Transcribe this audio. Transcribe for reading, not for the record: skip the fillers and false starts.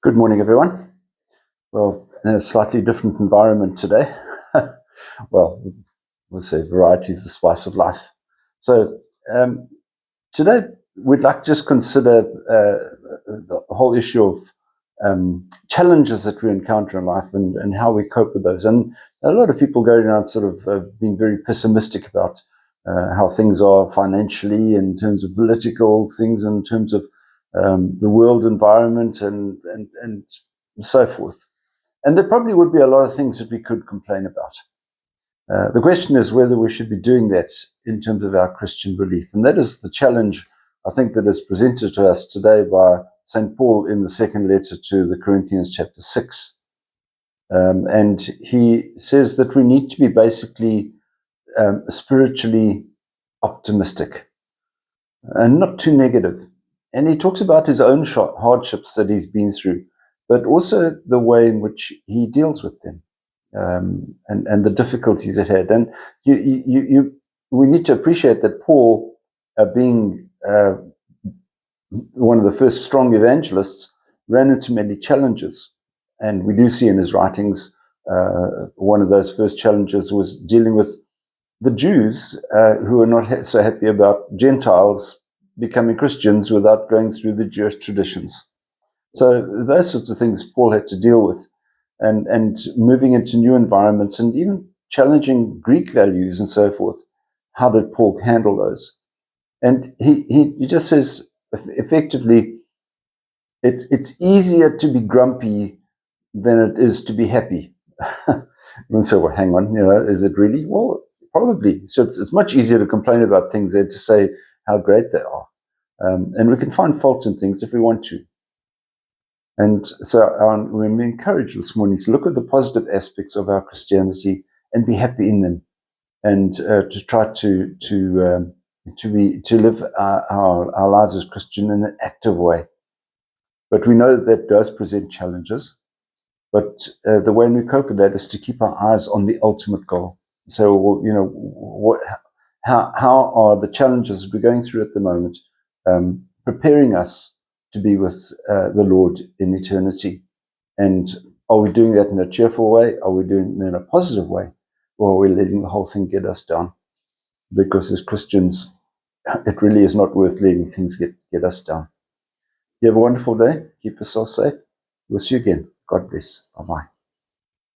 Good morning, everyone. Well, in a slightly different environment today. Well, we'll say variety is the spice of life. So today we'd like to just consider the whole issue of challenges that we encounter in life and how we cope with those. And a lot of people go around sort of being very pessimistic about how things are financially, in terms of political things, in terms of the world environment and so forth. And there probably would be a lot of things that we could complain about. The question is whether we should be doing that in terms of our Christian belief. And that is the challenge, I think, that is presented to us today by St. Paul in the second letter to the Corinthians, chapter 6. And he says that we need to be basically spiritually optimistic and not too negative. And he talks about his own hardships that he's been through, but also the way in which he deals with them, and the difficulties it had. And we need to appreciate that Paul, being one of the first strong evangelists, ran into many challenges. And we do see in his writings, one of those first challenges was dealing with the Jews who were not so happy about Gentiles becoming Christians without going through the Jewish traditions. So those sorts of things Paul had to deal with, and moving into new environments and even challenging Greek values and so forth. How did Paul handle those? And he just says, effectively, it's easier to be grumpy than it is to be happy. And so, well, hang on, is it really? Well, probably. So it's much easier to complain about things than to say how great they are. And we can find fault in things if we want to. And so we're encouraged this morning to look at the positive aspects of our Christianity and be happy in them, and to try to live our lives as Christian in an active way. But we know that does present challenges. But the way we cope with that is to keep our eyes on the ultimate goal. So, how are the challenges we're going through at the moment preparing us to be with the Lord in eternity? And are we doing that in a cheerful way? Are we doing it in a positive way? Or are we letting the whole thing get us down? Because as Christians, it really is not worth letting things get us down. You have a wonderful day. Keep yourself safe. We'll see you again. God bless. Bye-bye.